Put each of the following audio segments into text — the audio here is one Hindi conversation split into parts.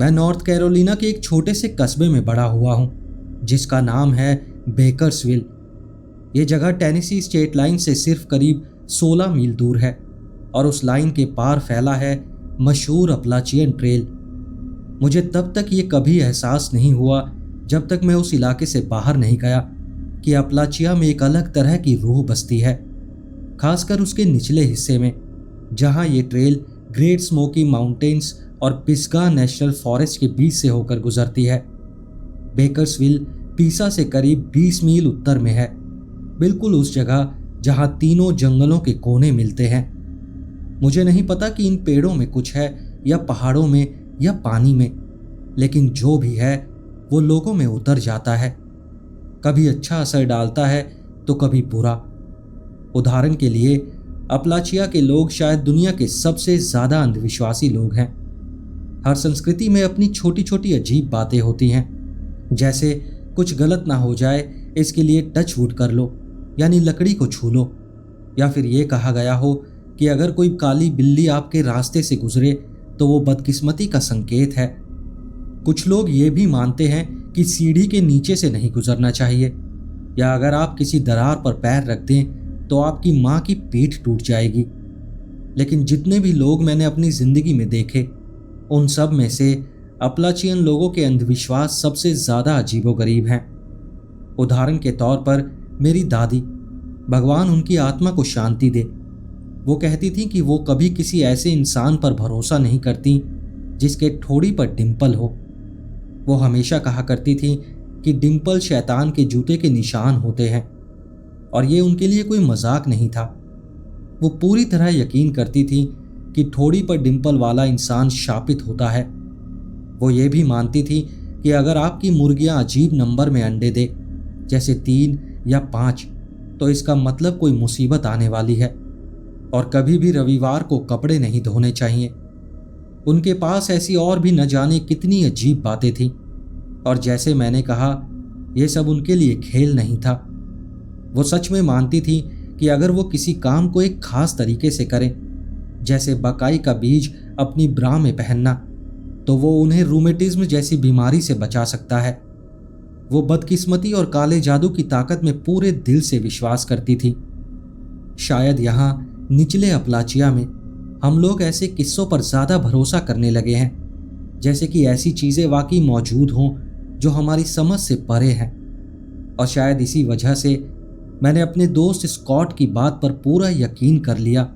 मैं नॉर्थ कैरोलिना के एक छोटे से कस्बे में बड़ा हुआ हूँ जिसका नाम है बेकर्सविल। ये जगह टेनेसी स्टेट लाइन से सिर्फ करीब 16 मील दूर है और उस लाइन के पार फैला है मशहूर अपलाचियन ट्रेल। मुझे तब तक ये कभी एहसास नहीं हुआ जब तक मैं उस इलाके से बाहर नहीं गया कि अपलाचिया में एक अलग तरह की रूह बसती है, खासकर उसके निचले हिस्से में जहां ये ट्रेल ग्रेट स्मोकी माउंटेन्स और पिस्गा नेशनल फॉरेस्ट के बीच से होकर गुजरती है। बेकर्सविल पीसा से करीब 20 मील उत्तर में है, बिल्कुल उस जगह जहां तीनों जंगलों के कोने मिलते हैं। मुझे नहीं पता कि इन पेड़ों में कुछ है या पहाड़ों में या पानी में, लेकिन जो भी है वो लोगों में उतर जाता है। कभी अच्छा असर डालता है तो कभी बुरा। उदाहरण के लिए अपलाचिया के लोग शायद दुनिया के सबसे ज्यादा अंधविश्वासी लोग हैं। हर संस्कृति में अपनी छोटी छोटी अजीब बातें होती हैं, जैसे कुछ गलत ना हो जाए इसके लिए टच वुड कर लो, यानी लकड़ी को छू लो, या फिर ये कहा गया हो कि अगर कोई काली बिल्ली आपके रास्ते से गुजरे तो वो बदकिस्मती का संकेत है। कुछ लोग ये भी मानते हैं कि सीढ़ी के नीचे से नहीं गुजरना चाहिए, या अगर आप किसी दरार पर पैर रख दें तो आपकी माँ की पीठ टूट जाएगी। लेकिन जितने भी लोग मैंने अपनी जिंदगी में देखे, उन सब में से अपलाचियन लोगों के अंधविश्वास सबसे ज्यादा अजीबोगरीब हैं। उदाहरण के तौर पर मेरी दादी, भगवान उनकी आत्मा को शांति दे, वो कहती थी कि वो कभी किसी ऐसे इंसान पर भरोसा नहीं करती जिसके ठोड़ी पर डिंपल हो। वो हमेशा कहा करती थी कि डिंपल शैतान के जूते के निशान होते हैं, और ये उनके लिए कोई मजाक नहीं था। वो पूरी तरह यकीन करती थी कि ठोड़ी पर डिंपल वाला इंसान शापित होता है। वो ये भी मानती थी कि अगर आपकी मुर्गियां अजीब नंबर में अंडे दे, जैसे 3 या 5, तो इसका मतलब कोई मुसीबत आने वाली है, और कभी भी रविवार को कपड़े नहीं धोने चाहिए। उनके पास ऐसी और भी न जाने कितनी अजीब बातें थीं, और जैसे मैंने कहा, यह सब उनके लिए खेल नहीं था। वो सच में मानती थी कि अगर वो किसी काम को एक खास तरीके से करें, जैसे बकाई का बीज अपनी ब्रा में पहनना, तो वो उन्हें रूमेटिज्म जैसी बीमारी से बचा सकता है। वो बदकिस्मती और काले जादू की ताकत में पूरे दिल से विश्वास करती थी। शायद यहाँ निचले अपलाचिया में हम लोग ऐसे किस्सों पर ज्यादा भरोसा करने लगे हैं, जैसे कि ऐसी चीजें वाकई मौजूद हों जो हमारी समझ से परे हैं। और शायद इसी वजह से मैंने अपने दोस्त स्कॉट की बात पर पूरा यकीन कर लिया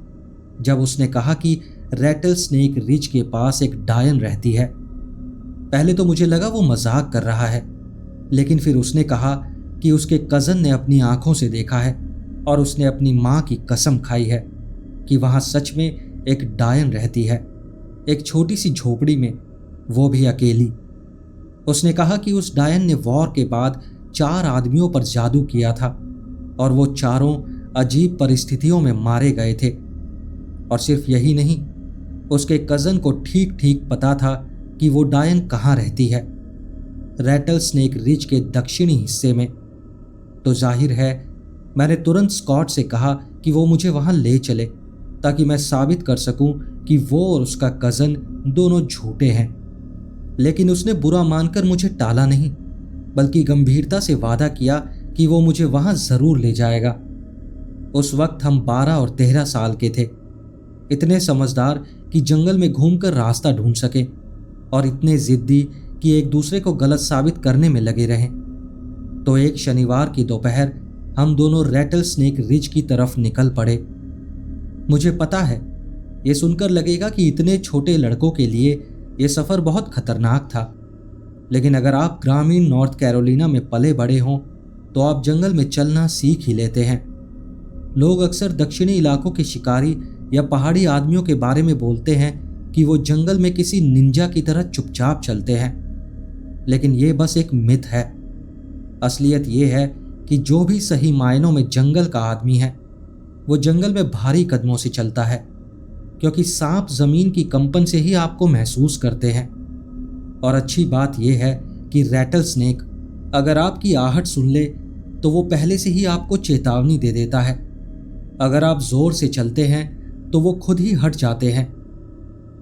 जब उसने कहा कि रैटल स्नेक रिज के पास एक डायन रहती है। पहले तो मुझे लगा वो मजाक कर रहा है, लेकिन फिर उसने कहा कि उसके कज़न ने अपनी आंखों से देखा है और उसने अपनी माँ की कसम खाई है कि वहाँ सच में एक डायन रहती है, एक छोटी सी झोपड़ी में, वो भी अकेली। उसने कहा कि उस डायन ने वॉर के बाद 4 आदमियों पर जादू किया था और वो चारों अजीब परिस्थितियों में मारे गए थे। और सिर्फ यही नहीं, उसके कज़न को ठीक ठीक पता था कि वो डायन कहाँ रहती है, रैटल स्नेक रिज के दक्षिणी हिस्से में। तो जाहिर है मैंने तुरंत स्कॉट से कहा कि वो मुझे वहाँ ले चले ताकि मैं साबित कर सकूं कि वो और उसका कज़न दोनों झूठे हैं। लेकिन उसने बुरा मानकर मुझे टाला नहीं, बल्कि गंभीरता से वादा किया कि वो मुझे वहाँ ज़रूर ले जाएगा। उस वक्त हम 12 और 13 साल के थे, इतने समझदार कि जंगल में घूमकर रास्ता ढूंढ सके, और इतने जिद्दी कि एक दूसरे को गलत साबित करने में लगे रहें। तो एक शनिवार की दोपहर हम दोनों रैटल स्नेक रिज की तरफ निकल पड़े। मुझे पता है ये सुनकर लगेगा कि इतने छोटे लड़कों के लिए ये सफ़र बहुत खतरनाक था, लेकिन अगर आप ग्रामीण नॉर्थ कैरोलिना में पले बड़े हों तो आप जंगल में चलना सीख ही लेते हैं। लोग अक्सर दक्षिणी इलाकों के शिकारी या पहाड़ी आदमियों के बारे में बोलते हैं कि वो जंगल में किसी निंजा की तरह चुपचाप चलते हैं, लेकिन ये बस एक मिथ है। असलियत ये है कि जो भी सही मायनों में जंगल का आदमी है वो जंगल में भारी कदमों से चलता है, क्योंकि सांप जमीन की कंपन से ही आपको महसूस करते हैं। और अच्छी बात यह है कि रैटल स्नेक अगर आपकी आहट सुन ले तो वो पहले से ही आपको चेतावनी दे देता है। अगर आप जोर से चलते हैं तो वो खुद ही हट जाते हैं।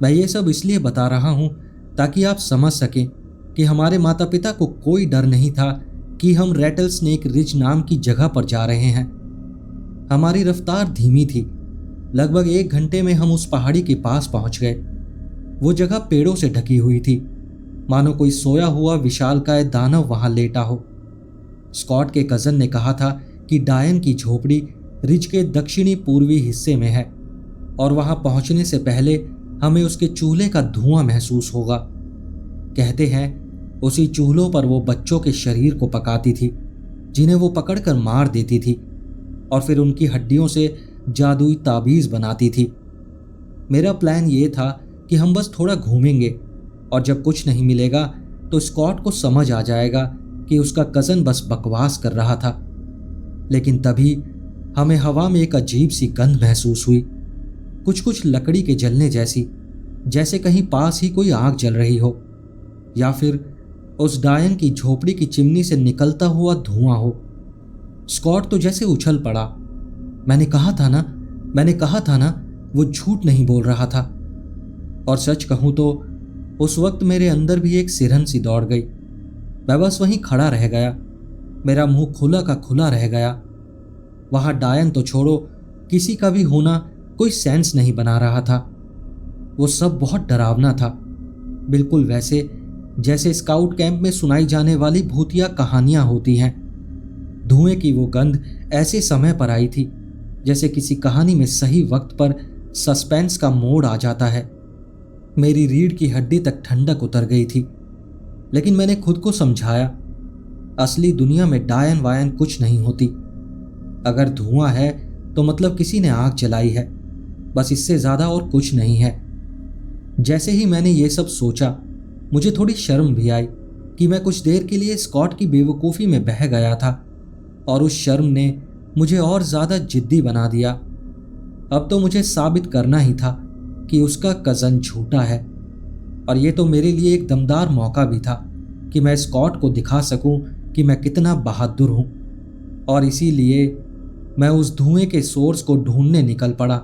मैं ये सब इसलिए बता रहा हूँ ताकि आप समझ सकें कि हमारे माता पिता को कोई डर नहीं था कि हम रैटल स्नेक रिज नाम की जगह पर जा रहे हैं। हमारी रफ्तार धीमी थी। लगभग 1 घंटे में हम उस पहाड़ी के पास पहुंच गए। वो जगह पेड़ों से ढकी हुई थी, मानो कोई सोया हुआ विशालकाय दानव वहां लेटा हो। स्कॉट के कजन ने कहा था कि डायन की झोपड़ी रिज के दक्षिणी पूर्वी हिस्से में है और वहां पहुंचने से पहले हमें उसके चूल्हे का धुआं महसूस होगा। कहते हैं उसी चूल्हों पर वो बच्चों के शरीर को पकाती थी, जिन्हें वो पकड़कर मार देती थी और फिर उनकी हड्डियों से जादुई ताबीज बनाती थी। मेरा प्लान ये था कि हम बस थोड़ा घूमेंगे और जब कुछ नहीं मिलेगा तो स्कॉट को समझ आ जाएगा कि उसका कज़न बस बकवास कर रहा था। लेकिन तभी हमें हवा में एक अजीब सी गंध महसूस हुई, कुछ लकड़ी के जलने जैसी, जैसे कहीं पास ही कोई आग जल रही हो या फिर उस डायन की झोपड़ी की चिमनी से निकलता हुआ धुआं हो। स्कॉट तो जैसे उछल पड़ा। मैंने कहा था ना वो झूठ नहीं बोल रहा था। और सच कहूं तो उस वक्त मेरे अंदर भी एक सिरहन सी दौड़ गई। मैं बस वहीं खड़ा रह गया, मेरा मुंह खुला का खुला रह गया। वहां डायन तो छोड़ो, किसी का भी होना कोई सेंस नहीं बना रहा था। वो सब बहुत डरावना था, बिल्कुल वैसे जैसे स्काउट कैंप में सुनाई जाने वाली भूतिया कहानियां होती हैं। धुएं की वो गंध ऐसे समय पर आई थी जैसे किसी कहानी में सही वक्त पर सस्पेंस का मोड़ आ जाता है। मेरी रीढ़ की हड्डी तक ठंडक उतर गई थी, लेकिन मैंने खुद को समझाया, असली दुनिया में डायन वायन कुछ नहीं होती। अगर धुआं है तो मतलब किसी ने आग जलाई है, बस इससे ज्यादा और कुछ नहीं है। जैसे ही मैंने ये सब सोचा, मुझे थोड़ी शर्म भी आई कि मैं कुछ देर के लिए स्कॉट की बेवकूफ़ी में बह गया था और उस शर्म ने मुझे और ज़्यादा जिद्दी बना दिया। अब तो मुझे साबित करना ही था कि उसका कज़न झूठा है, और ये तो मेरे लिए एक दमदार मौका भी था कि मैं स्कॉट को दिखा सकूं कि मैं कितना बहादुर हूं। और इसीलिए मैं उस धुएं के सोर्स को ढूंढने निकल पड़ा।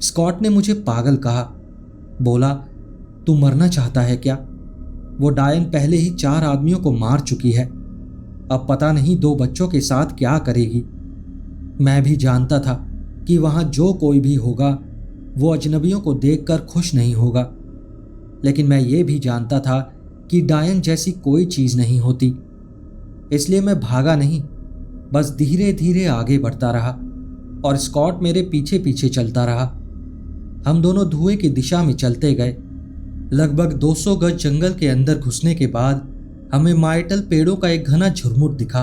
स्कॉट ने मुझे पागल कहा, बोला, तू मरना चाहता है क्या? वो डायन पहले ही 4 आदमियों को मार चुकी है, अब पता नहीं 2 बच्चों के साथ क्या करेगी। मैं भी जानता था कि वहां जो कोई भी होगा वो अजनबियों को देखकर खुश नहीं होगा, लेकिन मैं ये भी जानता था कि डायन जैसी कोई चीज़ नहीं होती। इसलिए मैं भागा नहीं, बस धीरे धीरे आगे बढ़ता रहा और स्कॉट मेरे पीछे पीछे चलता रहा। हम दोनों धुएं की दिशा में चलते गए। लगभग 200 गज जंगल के अंदर घुसने के बाद हमें माइटल पेड़ों का एक घना झुरमुट दिखा।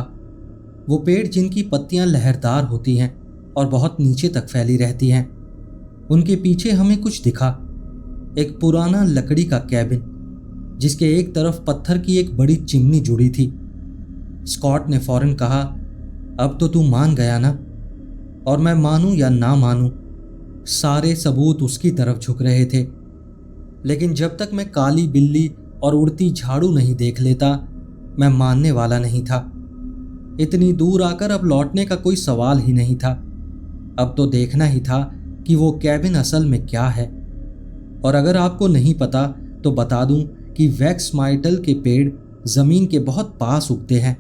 वो पेड़ जिनकी पत्तियां लहरदार होती हैं और बहुत नीचे तक फैली रहती हैं। उनके पीछे हमें कुछ दिखा, एक पुराना लकड़ी का कैबिन जिसके एक तरफ पत्थर की एक बड़ी चिमनी जुड़ी थी। स्कॉट ने फौरन कहा, अब तो तू मान गया ना? और मैं मानूं या ना मानूं, सारे सबूत उसकी तरफ झुक रहे थे। लेकिन जब तक मैं काली बिल्ली और उड़ती झाड़ू नहीं देख लेता, मैं मानने वाला नहीं था। इतनी दूर आकर अब लौटने का कोई सवाल ही नहीं था। अब तो देखना ही था कि वो कैबिन असल में क्या है। और अगर आपको नहीं पता तो बता दूं कि वैक्स माइटल के पेड़ जमीन के बहुत पास उगते हैं।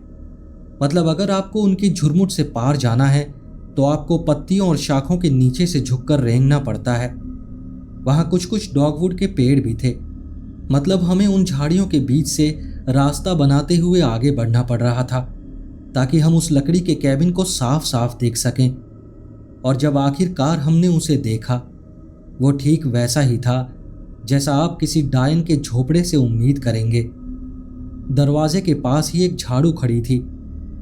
मतलब अगर आपको उनकी झुरमुट से पार जाना है तो आपको पत्तियों और शाखों के नीचे से झुककर रेंगना पड़ता है। वहां कुछ डॉगवुड के पेड़ भी थे। मतलब हमें उन झाड़ियों के बीच से रास्ता बनाते हुए आगे बढ़ना पड़ रहा था ताकि हम उस लकड़ी के कैबिन को साफ साफ देख सकें। और जब आखिरकार हमने उसे देखा, वो ठीक वैसा ही था जैसा आप किसी डायन के झोपड़े से उम्मीद करेंगे। दरवाजे के पास ही एक झाड़ू खड़ी थी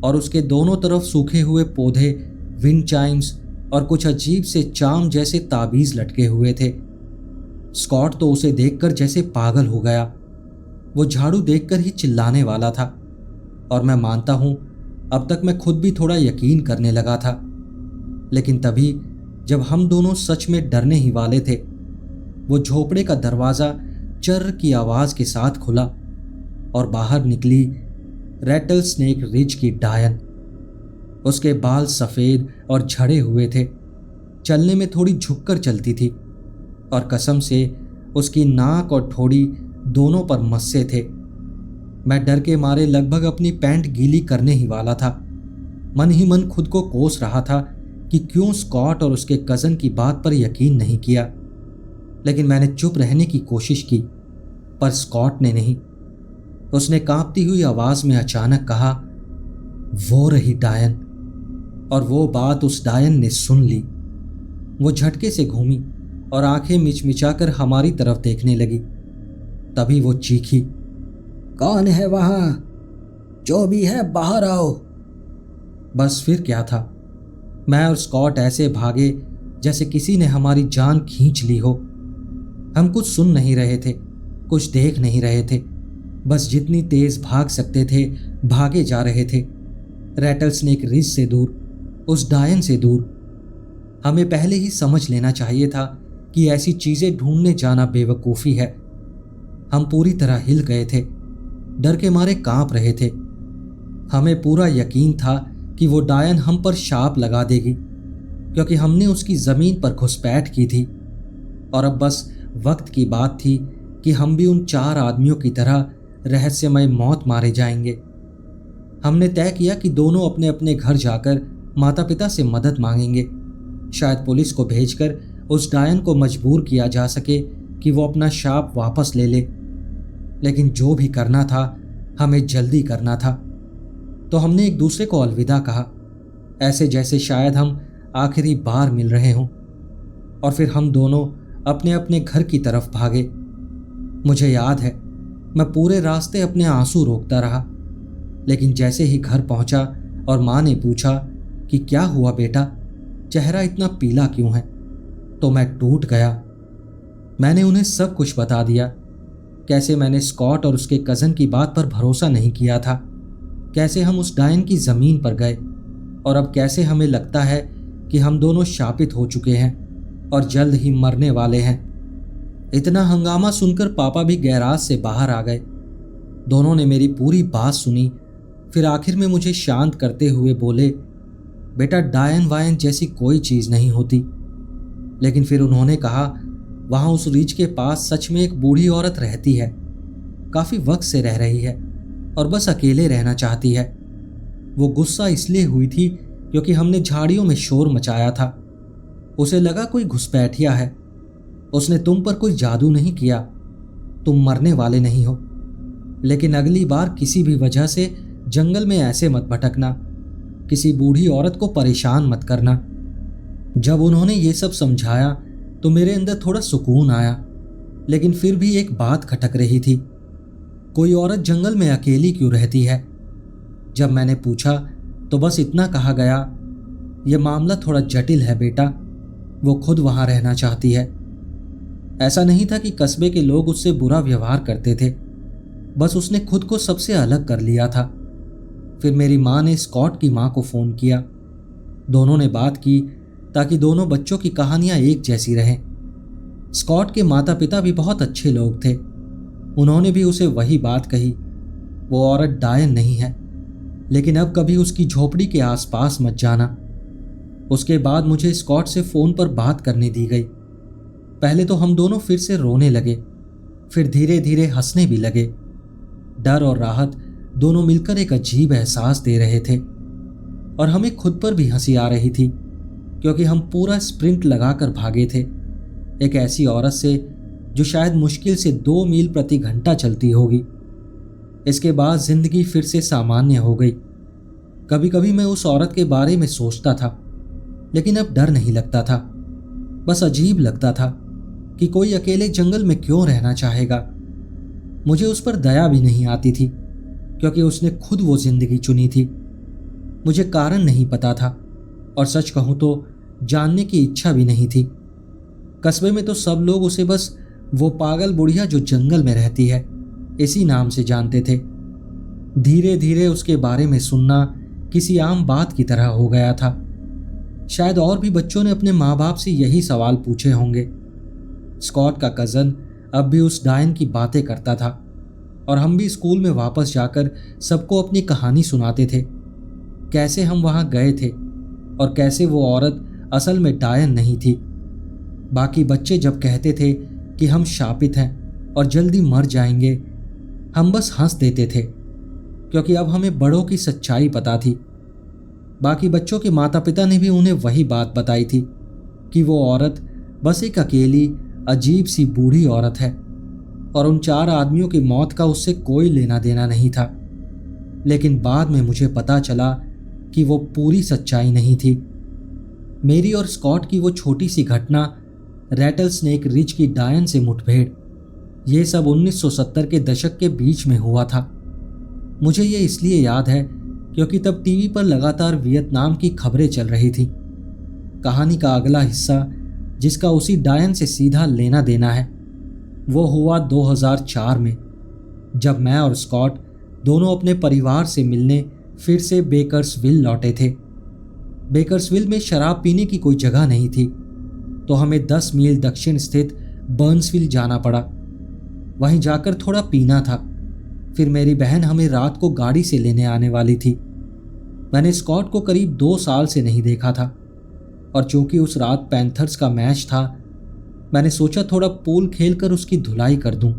और उसके दोनों तरफ सूखे हुए पौधे, विंड चाइम्स और कुछ अजीब से चाम जैसे ताबीज लटके हुए थे। स्कॉट तो उसे देखकर जैसे पागल हो गया। वो झाड़ू देखकर ही चिल्लाने वाला था और मैं मानता हूं अब तक मैं खुद भी थोड़ा यकीन करने लगा था। लेकिन तभी जब हम दोनों सच में डरने ही वाले थे, वो झोपड़े का दरवाज़ा चर्र की आवाज़ के साथ खुला और बाहर निकली रैटल स्नेक रिज की डायन। उसके बाल सफ़ेद और झड़े हुए थे, चलने में थोड़ी झुककर चलती थी और कसम से उसकी नाक और ठोड़ी दोनों पर मस्से थे। मैं डर के मारे लगभग अपनी पैंट गीली करने ही वाला था। मन ही मन खुद को कोस रहा था कि क्यों स्कॉट और उसके कज़न की बात पर यकीन नहीं किया। लेकिन मैंने चुप रहने की कोशिश की, पर स्कॉट ने नहीं। उसने कांपती हुई आवाज में अचानक कहा, वो रही डायन। और वो बात उस डायन ने सुन ली। वो झटके से घूमी और आंखें मिचमिचाकर हमारी तरफ देखने लगी। तभी वो चीखी, कौन है वहां? जो भी है बाहर आओ। बस फिर क्या था, मैं और स्कॉट ऐसे भागे जैसे किसी ने हमारी जान खींच ली हो। हम कुछ सुन नहीं रहे थे, कुछ देख नहीं रहे थे, बस जितनी तेज भाग सकते थे भागे जा रहे थे। रैटलस्नेक रिज से दूर, उस डायन से दूर। हमें पहले ही समझ लेना चाहिए था कि ऐसी चीजें ढूंढने जाना बेवकूफ़ी है। हम पूरी तरह हिल गए थे, डर के मारे कांप रहे थे। हमें पूरा यकीन था कि वो डायन हम पर शाप लगा देगी, क्योंकि हमने उसकी ज़मीन पर घुसपैठ की थी। और अब बस वक्त की बात थी कि हम भी उन 4 आदमियों की तरह रहस्यमय मौत मारे जाएंगे। हमने तय किया कि दोनों अपने अपने घर जाकर माता पिता से मदद मांगेंगे। शायद पुलिस को भेजकर उस डायन को मजबूर किया जा सके कि वो अपना शाप वापस ले ले। लेकिन जो भी करना था, हमें जल्दी करना था। तो हमने एक दूसरे को अलविदा कहा, ऐसे जैसे शायद हम आखिरी बार मिल रहे हों। और फिर हम दोनों अपने अपने घर की तरफ भागे। मुझे याद है, मैं पूरे रास्ते अपने आंसू रोकता रहा। लेकिन जैसे ही घर पहुंचा और माँ ने पूछा कि क्या हुआ बेटा, चेहरा इतना पीला क्यों है, तो मैं टूट गया। मैंने उन्हें सब कुछ बता दिया। कैसे मैंने स्कॉट और उसके कज़न की बात पर भरोसा नहीं किया था, कैसे हम उस डायन की ज़मीन पर गए, और अब कैसे हमें लगता है कि हम दोनों शापित हो चुके हैं और जल्द ही मरने वाले हैं। इतना हंगामा सुनकर पापा भी गैराज से बाहर आ गए। दोनों ने मेरी पूरी बात सुनी, फिर आखिर में मुझे शांत करते हुए बोले, बेटा डायन वायन जैसी कोई चीज़ नहीं होती। लेकिन फिर उन्होंने कहा, वहाँ उस रिज के पास सच में एक बूढ़ी औरत रहती है, काफ़ी वक्त से रह रही है और बस अकेले रहना चाहती है। वो गुस्सा इसलिए हुई थी क्योंकि हमने झाड़ियों में शोर मचाया था। उसे लगा कोई घुसपैठिया है। उसने तुम पर कोई जादू नहीं किया, तुम मरने वाले नहीं हो। लेकिन अगली बार किसी भी वजह से जंगल में ऐसे मत भटकना, किसी बूढ़ी औरत को परेशान मत करना। जब उन्होंने ये सब समझाया तो मेरे अंदर थोड़ा सुकून आया। लेकिन फिर भी एक बात खटक रही थी, कोई औरत जंगल में अकेली क्यों रहती है? जब मैंने पूछा तो बस इतना कहा गया, यह मामला थोड़ा जटिल है बेटा, वो खुद वहां रहना चाहती है। ऐसा नहीं था कि कस्बे के लोग उससे बुरा व्यवहार करते थे, बस उसने खुद को सबसे अलग कर लिया था। फिर मेरी माँ ने स्कॉट की माँ को फ़ोन किया। दोनों ने बात की ताकि दोनों बच्चों की कहानियाँ एक जैसी रहें। स्कॉट के माता पिता भी बहुत अच्छे लोग थे। उन्होंने भी उसे वही बात कही, वो औरत डायन नहीं है, लेकिन अब कभी उसकी झोपड़ी के आसपास मत जाना। उसके बाद मुझे स्कॉट से फ़ोन पर बात करने दी गई। पहले तो हम दोनों फिर से रोने लगे, फिर धीरे धीरे हंसने भी लगे। डर और राहत दोनों मिलकर एक अजीब एहसास दे रहे थे, और हमें खुद पर भी हंसी आ रही थी क्योंकि हम पूरा स्प्रिंट लगाकर भागे थे एक ऐसी औरत से जो शायद मुश्किल से 2 मील प्रति घंटा चलती होगी। इसके बाद जिंदगी फिर से सामान्य हो गई। कभी कभी मैं उस औरत के बारे में सोचता था, लेकिन अब डर नहीं लगता था, बस अजीब लगता था कि कोई अकेले जंगल में क्यों रहना चाहेगा। मुझे उस पर दया भी नहीं आती थी क्योंकि उसने खुद वो जिंदगी चुनी थी। मुझे कारण नहीं पता था, और सच कहूं तो जानने की इच्छा भी नहीं थी। कस्बे में तो सब लोग उसे बस वो पागल बुढ़िया जो जंगल में रहती है इसी नाम से जानते थे। धीरे धीरे उसके बारे में सुनना किसी आम बात की तरह हो गया था। शायद और भी बच्चों ने अपने माँ बाप से यही सवाल पूछे होंगे। स्कॉट का कज़न अब भी उस डायन की बातें करता था, और हम भी स्कूल में वापस जाकर सबको अपनी कहानी सुनाते थे, कैसे हम वहाँ गए थे और कैसे वो औरत असल में डायन नहीं थी। बाकी बच्चे जब कहते थे कि हम शापित हैं, और जल्दी मर जाएंगे, हम बस हंस देते थे, क्योंकि अब हमें बड़ों की सच्चाई पता थी। बाकी बच्चों के माता पिता ने भी उन्हें वही बात बताई थी कि वो औरत बस एक अकेली अजीब सी बूढ़ी औरत है और उन 4 आदमियों की मौत का उससे कोई लेना देना नहीं था। लेकिन बाद में मुझे पता चला कि वो पूरी सच्चाई नहीं थी। मेरी और स्कॉट की वो छोटी सी घटना, रैटल स्नेक रिज की डायन से मुठभेड़, ये सब 1970 के दशक के बीच में हुआ था। मुझे ये इसलिए याद है क्योंकि तब टीवी पर लगातार वियतनाम की खबरें चल रही थी। कहानी का अगला हिस्सा, जिसका उसी डायन से सीधा लेना देना है, वो हुआ 2004 में, जब मैं और स्कॉट दोनों अपने परिवार से मिलने फिर से बेकर्सविल लौटे थे। बेकर्सविल में शराब पीने की कोई जगह नहीं थी, तो हमें 10 मील दक्षिण स्थित बर्न्सविल जाना पड़ा। वहीं जाकर थोड़ा पीना था। फिर मेरी बहन हमें रात को गाड़ी से लेने आने वाली थी। मैंने स्कॉट को करीब 2 साल से नहीं देखा था, और चूंकि उस रात पैंथर्स का मैच था, मैंने सोचा थोड़ा पूल खेलकर उसकी धुलाई कर दूं।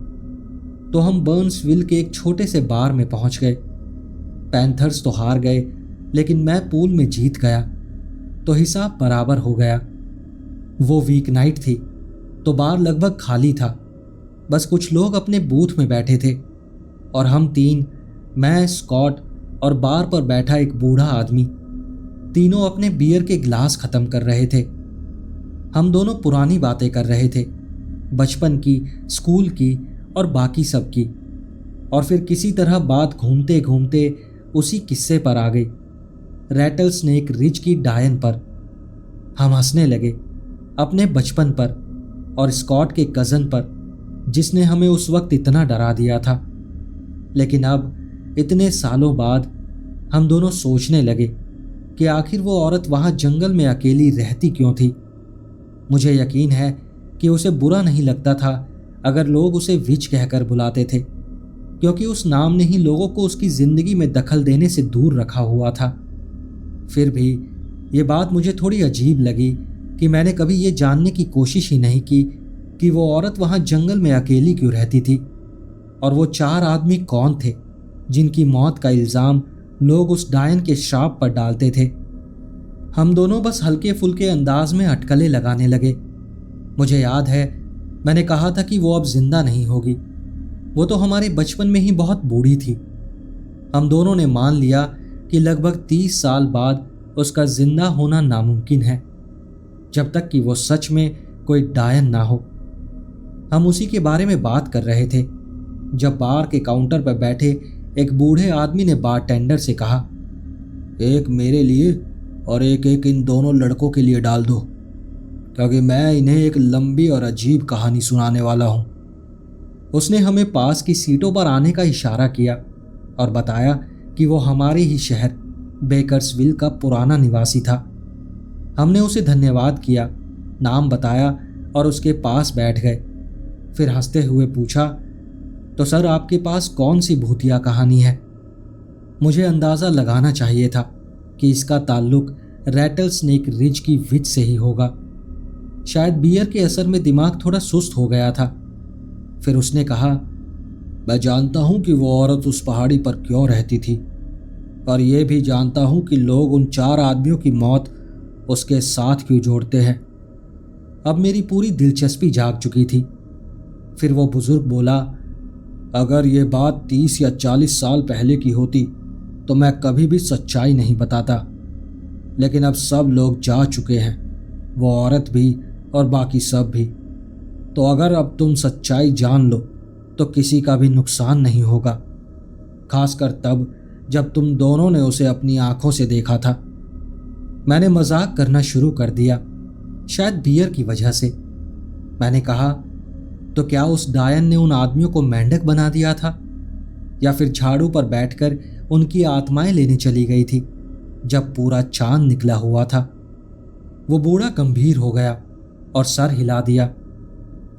तो हम बर्न्सविल के एक छोटे से बार में पहुंच गए। पैंथर्स तो हार गए, लेकिन मैं पूल में जीत गया, तो हिसाब बराबर हो गया। वो वीक नाइट थी, तो बार लगभग खाली था। बस कुछ लोग अपने बूथ में बैठे थे, और हम 3, मैं, स्कॉट और बार पर बैठा एक बूढ़ा आदमी, तीनों अपने बियर के गिलास खत्म कर रहे थे। हम दोनों पुरानी बातें कर रहे थे, बचपन की, स्कूल की और बाकी सब की। और फिर किसी तरह बात घूमते घूमते उसी किस्से पर आ गई, रैटल स्नेक रिज की डायन पर। हम हंसने लगे अपने बचपन पर और स्कॉट के कज़न पर, जिसने हमें उस वक्त इतना डरा दिया था। लेकिन अब इतने सालों बाद हम दोनों सोचने लगे कि आखिर वो औरत वहां जंगल में अकेली रहती क्यों थी। मुझे यकीन है कि उसे बुरा नहीं लगता था अगर लोग उसे विच कहकर बुलाते थे, क्योंकि उस नाम ने ही लोगों को उसकी जिंदगी में दखल देने से दूर रखा हुआ था। फिर भी ये बात मुझे थोड़ी अजीब लगी कि मैंने कभी ये जानने की कोशिश ही नहीं की कि वो औरत वहां जंगल में अकेली क्यों रहती थी, और वो 4 आदमी कौन थे जिनकी मौत का इल्ज़ाम लोग उस डायन के श्राप पर डालते थे। हम दोनों बस हल्के फुल्के अंदाज में अटकलें लगाने लगे। मुझे याद है मैंने कहा था कि वो अब जिंदा नहीं होगी, वो तो हमारे बचपन में ही बहुत बूढ़ी थी। हम दोनों ने मान लिया कि लगभग 30 साल बाद उसका जिंदा होना नामुमकिन है, जब तक कि वो सच में कोई डायन ना हो। हम उसी के बारे में बात कर रहे थे जब बार के काउंटर पर बैठे एक बूढ़े आदमी ने बारटेंडर से कहा, एक मेरे लिए और एक एक इन दोनों लड़कों के लिए डाल दो, क्योंकि मैं इन्हें एक लंबी और अजीब कहानी सुनाने वाला हूं। उसने हमें पास की सीटों पर आने का इशारा किया और बताया कि वो हमारे ही शहर बेकर्सविल का पुराना निवासी था। हमने उसे धन्यवाद किया, नाम बताया और उसके पास बैठ गए। फिर हंसते हुए पूछा, तो सर आपके पास कौन सी भूतिया कहानी है? मुझे अंदाज़ा लगाना चाहिए था कि इसका ताल्लुक रैटल स्नेक रिज की विच से ही होगा। शायद बियर के असर में दिमाग थोड़ा सुस्त हो गया था। फिर उसने कहा, मैं जानता हूं कि वो औरत उस पहाड़ी पर क्यों रहती थी, और ये भी जानता हूं कि लोग उन 4 आदमियों की मौत उसके साथ क्यों जोड़ते हैं। अब मेरी पूरी दिलचस्पी जाग चुकी थी। फिर वो बुजुर्ग बोला, अगर ये बात 30 या 40 साल पहले की होती तो मैं कभी भी सच्चाई नहीं बताता, लेकिन अब सब लोग जा चुके हैं, वो औरत भी और बाकी सब भी। तो अगर अब तुम सच्चाई जान लो तो किसी का भी नुकसान नहीं होगा, खासकर तब जब तुम दोनों ने उसे अपनी आंखों से देखा था। मैंने मजाक करना शुरू कर दिया, शायद बियर की वजह से। मैंने कहा, तो क्या उस डायन ने उन आदमियों को मेंढक बना दिया था, या फिर झाड़ू पर बैठकर उनकी आत्माएं लेने चली गई थी जब पूरा चांद निकला हुआ था? वो बूढ़ा गंभीर हो गया और सर हिला दिया।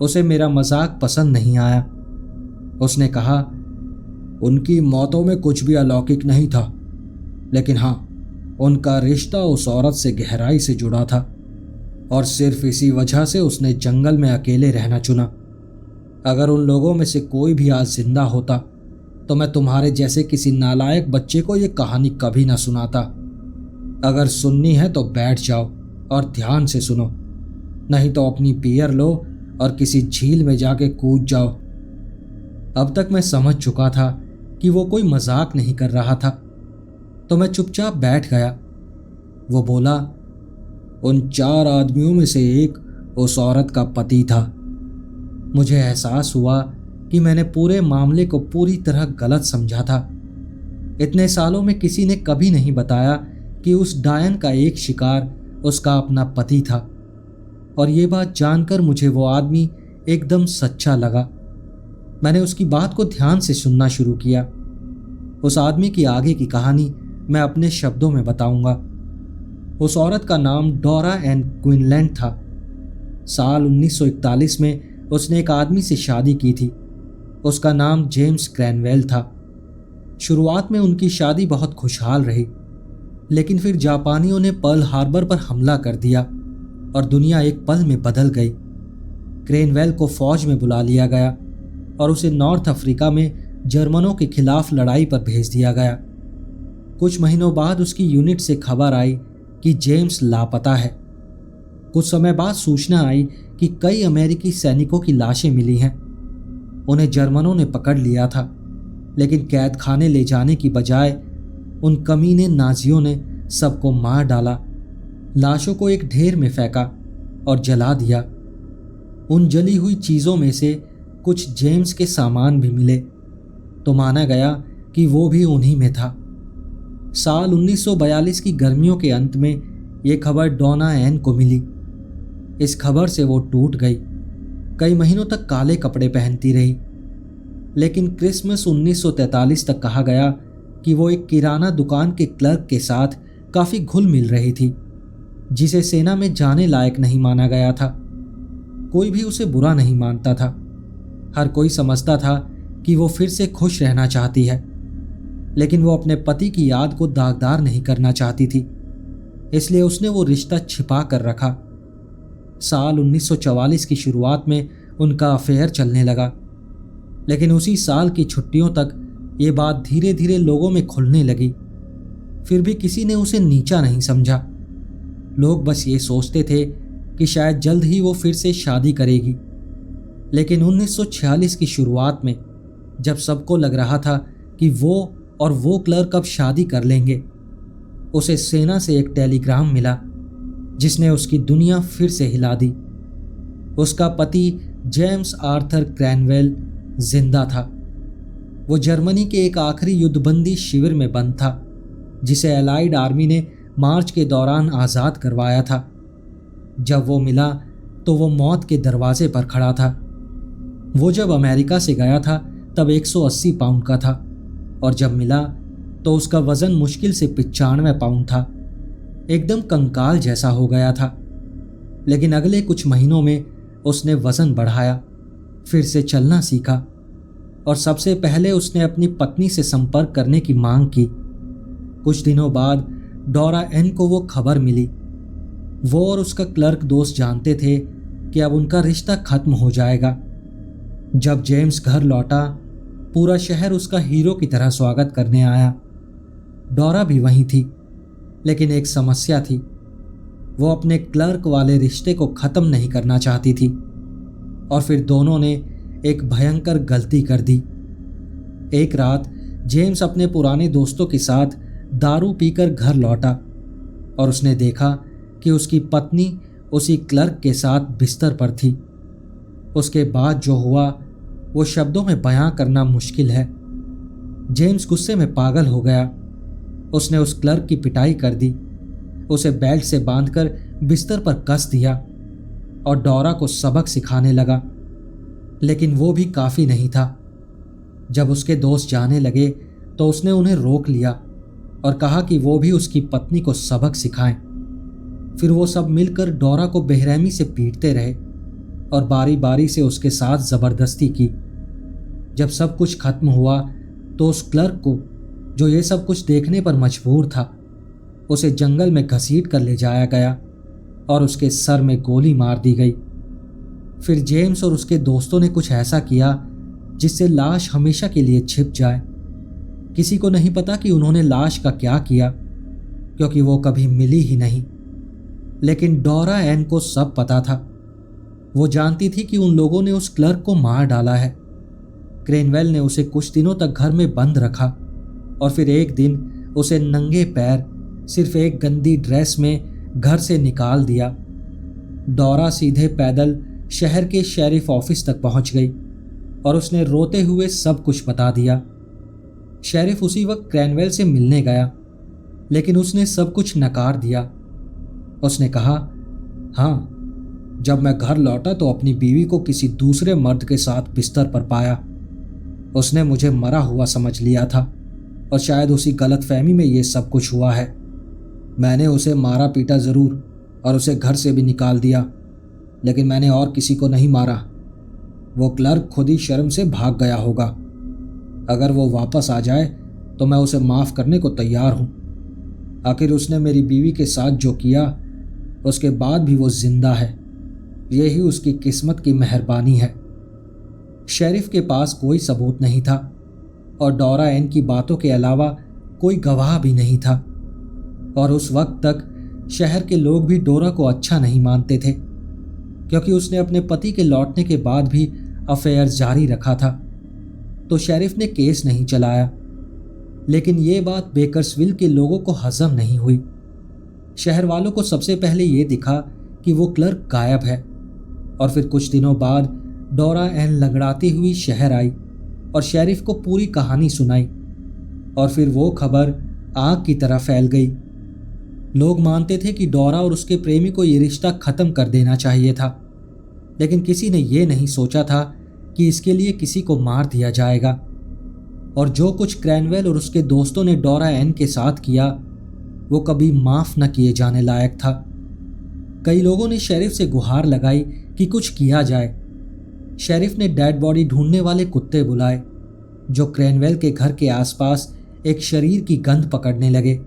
उसे मेरा मजाक पसंद नहीं आया। उसने कहा, उनकी मौतों में कुछ भी अलौकिक नहीं था, लेकिन हाँ, उनका रिश्ता उस औरत से गहराई से जुड़ा था, और सिर्फ इसी वजह से उसने जंगल में अकेले रहना चुना। अगर उन लोगों में से कोई भी आज जिंदा होता तो मैं तुम्हारे जैसे किसी नालायक बच्चे को ये कहानी कभी ना सुनाता। अगर सुननी है तो बैठ जाओ और ध्यान से सुनो, नहीं तो अपनी बियर लो और किसी झील में जाके कूद जाओ। अब तक मैं समझ चुका था कि वो कोई मजाक नहीं कर रहा था, तो मैं चुपचाप बैठ गया। वो बोला, उन 4 आदमियों में से एक उस औरत का पति था। मुझे एहसास हुआ कि मैंने पूरे मामले को पूरी तरह गलत समझा था। इतने सालों में किसी ने कभी नहीं बताया कि उस डायन का एक शिकार उसका अपना पति था, और ये बात जानकर मुझे वो आदमी एकदम सच्चा लगा। मैंने उसकी बात को ध्यान से सुनना शुरू किया। उस आदमी की आगे की कहानी मैं अपने शब्दों में बताऊंगा। उस औरत का नाम डोरा एन क्विनलैंड था। साल 1941 में उसने एक आदमी से शादी की थी। उसका नाम जेम्स क्रैनवेल था। शुरुआत में उनकी शादी बहुत खुशहाल रही, लेकिन फिर जापानियों ने पर्ल हार्बर पर हमला कर दिया और दुनिया एक पल में बदल गई। क्रैनवेल को फौज में बुला लिया गया और उसे नॉर्थ अफ्रीका में जर्मनों के खिलाफ लड़ाई पर भेज दिया गया। कुछ महीनों बाद उसकी यूनिट से खबर आई कि जेम्स लापता है। कुछ समय बाद सूचना आई कि कई अमेरिकी सैनिकों की लाशें मिली हैं। उन्हें जर्मनों ने पकड़ लिया था, लेकिन कैद खाने ले जाने की बजाय उन कमीने नाजियों ने सबको मार डाला, लाशों को एक ढेर में फेंका और जला दिया। उन जली हुई चीज़ों में से कुछ जेम्स के सामान भी मिले, तो माना गया कि वो भी उन्हीं में था। साल 1942 की गर्मियों के अंत में ये खबर डोना एन को मिली। इस खबर से वो टूट गई। कई महीनों तक काले कपड़े पहनती रही, लेकिन क्रिसमस 1943 तक कहा गया कि वो एक किराना दुकान के क्लर्क के साथ काफ़ी घुल मिल रही थी, जिसे सेना में जाने लायक नहीं माना गया था। कोई भी उसे बुरा नहीं मानता था। हर कोई समझता था कि वो फिर से खुश रहना चाहती है, लेकिन वो अपने पति की याद को दागदार नहीं करना चाहती थी, इसलिए उसने वो रिश्ता छिपा कर रखा। साल 1944 की शुरुआत में उनका अफेयर चलने लगा, लेकिन उसी साल की छुट्टियों तक ये बात धीरे धीरे लोगों में खुलने लगी। फिर भी किसी ने उसे नीचा नहीं समझा। लोग बस ये सोचते थे कि शायद जल्द ही वो फिर से शादी करेगी। लेकिन 1946 की शुरुआत में, जब सबको लग रहा था कि वो और वो क्लर्क अब शादी कर लेंगे, उसे सेना से एक टेलीग्राम मिला जिसने उसकी दुनिया फिर से हिला दी। उसका पति जेम्स आर्थर क्रैनवेल जिंदा था। वो जर्मनी के एक आखिरी युद्धबंदी शिविर में बंद था, जिसे एलाइड आर्मी ने मार्च के दौरान आज़ाद करवाया था। जब वो मिला तो वो मौत के दरवाजे पर खड़ा था। वो जब अमेरिका से गया था तब 180 पाउंड का था, और जब मिला तो उसका वज़न मुश्किल से 95 पाउंड था। एकदम कंकाल जैसा हो गया था। लेकिन अगले कुछ महीनों में उसने वज़न बढ़ाया, फिर से चलना सीखा, और सबसे पहले उसने अपनी पत्नी से संपर्क करने की मांग की। कुछ दिनों बाद डोरा एन को वो खबर मिली। वो और उसका क्लर्क दोस्त जानते थे कि अब उनका रिश्ता खत्म हो जाएगा। जब जेम्स घर लौटा, पूरा शहर उसका हीरो की तरह स्वागत करने आया। डोरा भी वहीं थी, लेकिन एक समस्या थी। वो अपने क्लर्क वाले रिश्ते को ख़त्म नहीं करना चाहती थी, और फिर दोनों ने एक भयंकर गलती कर दी। एक रात जेम्स अपने पुराने दोस्तों के साथ दारू पीकर घर लौटा, और उसने देखा कि उसकी पत्नी उसी क्लर्क के साथ बिस्तर पर थी। उसके बाद जो हुआ वो शब्दों में बयां करना मुश्किल है। जेम्स गुस्से में पागल हो गया। उसने उस क्लर्क की पिटाई कर दी, उसे बेल्ट से बांधकर बिस्तर पर कस दिया और डोरा को सबक सिखाने लगा। लेकिन वो भी काफ़ी नहीं था। जब उसके दोस्त जाने लगे तो उसने उन्हें रोक लिया और कहा कि वो भी उसकी पत्नी को सबक सिखाएं। फिर वो सब मिलकर डोरा को बेरहमी से पीटते रहे और बारी बारी से उसके साथ ज़बरदस्ती की। जब सब कुछ खत्म हुआ तो उस क्लर्क को, जो ये सब कुछ देखने पर मजबूर था, उसे जंगल में घसीट कर ले जाया गया और उसके सर में गोली मार दी गई। फिर जेम्स और उसके दोस्तों ने कुछ ऐसा किया जिससे लाश हमेशा के लिए छिप जाए। किसी को नहीं पता कि उन्होंने लाश का क्या किया, क्योंकि वो कभी मिली ही नहीं। लेकिन डोरा एन को सब पता था। वो जानती थी कि उन लोगों ने उस क्लर्क को मार डाला है। क्रेनवेल ने उसे कुछ दिनों तक घर में बंद रखा और फिर एक दिन उसे नंगे पैर, सिर्फ एक गंदी ड्रेस में घर से निकाल दिया। डोरा सीधे पैदल शहर के शेरिफ ऑफिस तक पहुंच गई और उसने रोते हुए सब कुछ बता दिया। शेरिफ उसी वक्त क्रेनवेल से मिलने गया, लेकिन उसने सब कुछ नकार दिया। उसने कहा, हाँ, जब मैं घर लौटा तो अपनी बीवी को किसी दूसरे मर्द के साथ बिस्तर पर पाया। उसने मुझे मरा हुआ समझ लिया था और शायद उसी गलतफहमी में ये सब कुछ हुआ है। मैंने उसे मारा पीटा ज़रूर और उसे घर से भी निकाल दिया, लेकिन मैंने और किसी को नहीं मारा। वो क्लर्क खुद ही शर्म से भाग गया होगा। अगर वो वापस आ जाए तो मैं उसे माफ़ करने को तैयार हूँ। आखिर उसने मेरी बीवी के साथ जो किया, उसके बाद भी वो जिंदा है। यही उसकी किस्मत की मेहरबानी है। शेरिफ के पास कोई सबूत नहीं था और डोरा एन की बातों के अलावा कोई गवाह भी नहीं था। और उस वक्त तक शहर के लोग भी डोरा को अच्छा नहीं मानते थे, क्योंकि उसने अपने पति के लौटने के बाद भी अफेयर जारी रखा था। तो शेरिफ ने केस नहीं चलाया। लेकिन ये बात बेकर्सविल के लोगों को हजम नहीं हुई। शहर वालों को सबसे पहले ये दिखा कि वो क्लर्क गायब है, और फिर कुछ दिनों बाद डोरा एन लंगड़ाती हुई शहर आई और शेरिफ को पूरी कहानी सुनाई। और फिर वो खबर आग की तरह फैल गई। लोग मानते थे कि डोरा और उसके प्रेमी को ये रिश्ता खत्म कर देना चाहिए था, लेकिन किसी ने ये नहीं सोचा था कि इसके लिए किसी को मार दिया जाएगा। और जो कुछ क्रेनवेल और उसके दोस्तों ने डोरा एन के साथ किया, वो कभी माफ न किए जाने लायक था। कई लोगों ने शेरिफ से गुहार लगाई कि कुछ किया जाए। शेरिफ ने डेड बॉडी ढूंढने वाले कुत्ते बुलाए, जो क्रेनवेल के घर के आसपास एक शरीर की गंध पकड़ने लगे।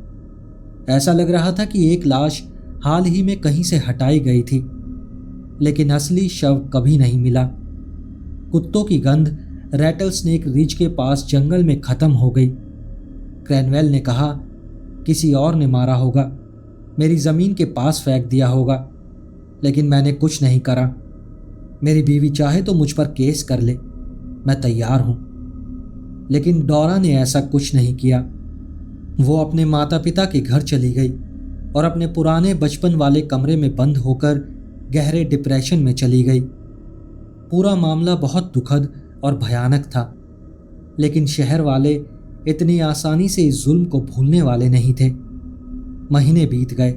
ऐसा लग रहा था कि एक लाश हाल ही में कहीं से हटाई गई थी, लेकिन असली शव कभी नहीं मिला। कुत्तों की गंध रैटल स्नेक रिज के पास जंगल में खत्म हो गई। क्रेनवेल ने कहा, किसी और ने मारा होगा, मेरी ज़मीन के पास फेंक दिया होगा, लेकिन मैंने कुछ नहीं करा। मेरी बीवी चाहे तो मुझ पर केस कर ले, मैं तैयार हूं। लेकिन डोरा ने ऐसा कुछ नहीं किया। वो अपने माता पिता के घर चली गई और अपने पुराने बचपन वाले कमरे में बंद होकर गहरे डिप्रेशन में चली गई। पूरा मामला बहुत दुखद और भयानक था, लेकिन शहर वाले इतनी आसानी से इस जुल्म को भूलने वाले नहीं थे। महीने बीत गए।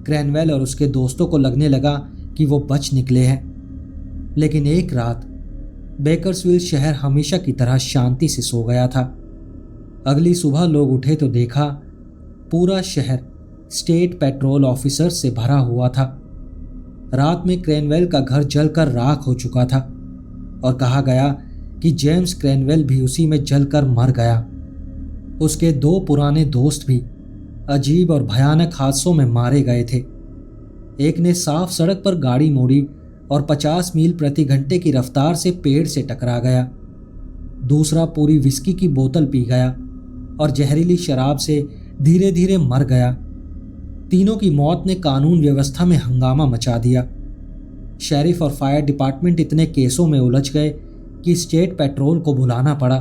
क्रेनवेल और उसके दोस्तों को लगने लगा कि वो बच निकले हैं, लेकिन एक रात बेकर्सविल शहर हमेशा की तरह शांति से सो गया था। अगली सुबह लोग उठे तो देखा पूरा शहर स्टेट पेट्रोल ऑफिसर से भरा हुआ था। रात में क्रेनवेल का घर जलकर राख हो चुका था और कहा गया कि जेम्स क्रेनवेल भी उसी में जलकर मर गया। उसके 2 पुराने दोस्त भी अजीब और भयानक हादसों में मारे गए थे। एक ने साफ सड़क पर गाड़ी मोड़ी और 50 मील प्रति घंटे की रफ्तार से पेड़ से टकरा गया। दूसरा पूरी विस्की की बोतल पी गया और जहरीली शराब से धीरे धीरे मर गया। तीनों की मौत ने कानून व्यवस्था में हंगामा मचा दिया। शेरिफ और फायर डिपार्टमेंट इतने केसों में उलझ गए कि स्टेट पेट्रोल को बुलाना पड़ा।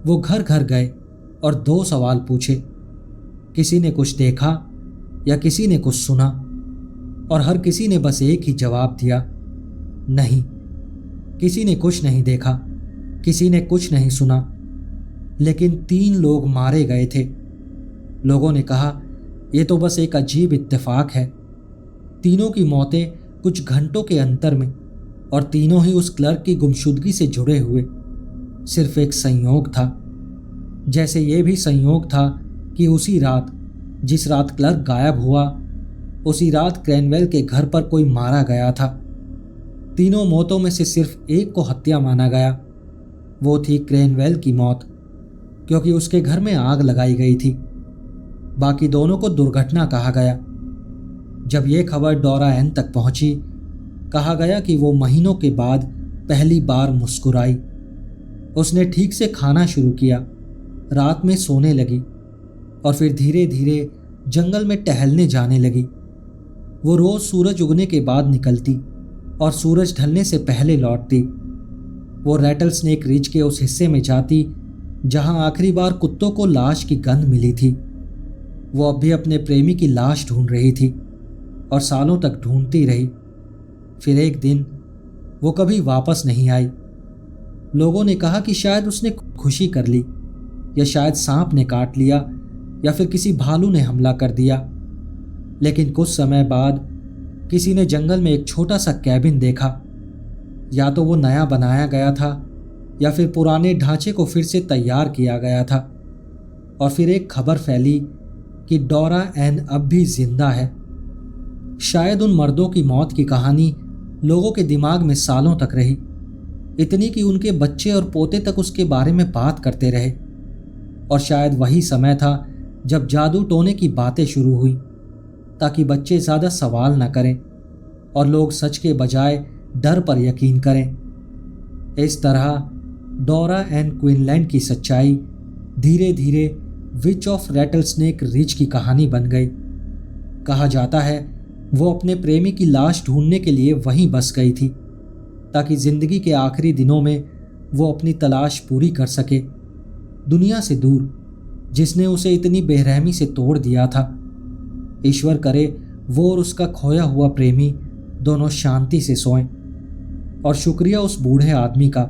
वो घर घर गए और 2 सवाल पूछे। किसी ने कुछ देखा या किसी ने कुछ सुना? और हर किसी ने बस एक ही जवाब दिया, नहीं। किसी ने कुछ नहीं देखा, किसी ने कुछ नहीं सुना, लेकिन 3 लोग मारे गए थे। लोगों ने कहा, यह तो बस एक अजीब इत्तेफाक है। तीनों की मौतें कुछ घंटों के अंतर में, और तीनों ही उस क्लर्क की गुमशुदगी से जुड़े हुए। सिर्फ एक संयोग था, जैसे ये भी संयोग था कि उसी रात, जिस रात क्लर्क गायब हुआ, उसी रात क्रेनवेल के घर पर कोई मारा गया था। तीनों मौतों में से सिर्फ एक को हत्या माना गया। वो थी क्रेनवेल की मौत, क्योंकि उसके घर में आग लगाई गई थी। बाकी दोनों को दुर्घटना कहा गया। जब ये खबर डोरा एन तक पहुंची कहा गया कि वो महीनों के बाद पहली बार मुस्कुराई। उसने ठीक से खाना शुरू किया, रात में सोने लगी और फिर धीरे धीरे जंगल में टहलने जाने लगी। वो रोज सूरज उगने के बाद निकलती और सूरज ढलने से पहले लौटती। वो रैटल स्नेक रिज के उस हिस्से में जाती जहां आखिरी बार कुत्तों को लाश की गंध मिली थी। वो अब भी अपने प्रेमी की लाश ढूंढ रही थी और सालों तक ढूंढती रही। फिर एक दिन वो कभी वापस नहीं आई। लोगों ने कहा कि शायद उसने खुशी कर ली, या शायद सांप ने काट लिया, या फिर किसी भालू ने हमला कर दिया। लेकिन कुछ समय बाद किसी ने जंगल में एक छोटा सा कैबिन देखा। या तो वो नया बनाया गया था या फिर पुराने ढांचे को फिर से तैयार किया गया था। और फिर एक खबर फैली कि डोरा एन अब भी जिंदा है। शायद उन मर्दों की मौत की कहानी लोगों के दिमाग में सालों तक रही, इतनी कि उनके बच्चे और पोते तक उसके बारे में बात करते रहे। और शायद वही समय था जब जादू टोने की बातें शुरू हुई, ताकि बच्चे ज़्यादा सवाल न करें और लोग सच के बजाय डर पर यकीन करें। इस तरह डोरा एन क्वीनलैंड की सच्चाई धीरे धीरे which of rattlesnake ridge की कहानी बन गई। कहा जाता है वो अपने प्रेमी की लाश ढूंढने के लिए वहीं बस गई थी, ताकि जिंदगी के आखिरी दिनों में वो अपनी तलाश पूरी कर सके, दुनिया से दूर जिसने उसे इतनी बेरहमी से तोड़ दिया था। ईश्वर करे वो और उसका खोया हुआ प्रेमी दोनों शांति से सोएं। और शुक्रिया उस बूढ़े आदमी का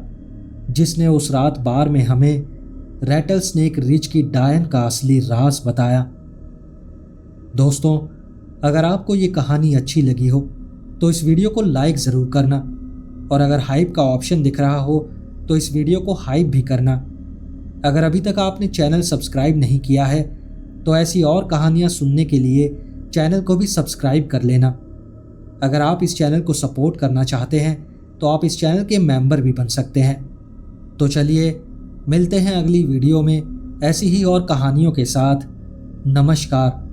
जिसने उस रात बार में हमें रैटल स्नेक रिज की डायन का असली राज बताया। दोस्तों, अगर आपको ये कहानी अच्छी लगी हो तो इस वीडियो को लाइक ज़रूर करना, और अगर हाइप का ऑप्शन दिख रहा हो तो इस वीडियो को हाइप भी करना। अगर अभी तक आपने चैनल सब्सक्राइब नहीं किया है तो ऐसी और कहानियाँ सुनने के लिए चैनल को भी सब्सक्राइब कर लेना। अगर आप इस चैनल को सपोर्ट करना चाहते हैं तो आप इस चैनल के मेंबर भी बन सकते हैं। तो चलिए मिलते हैं अगली वीडियो में ऐसी ही और कहानियों के साथ। नमस्कार।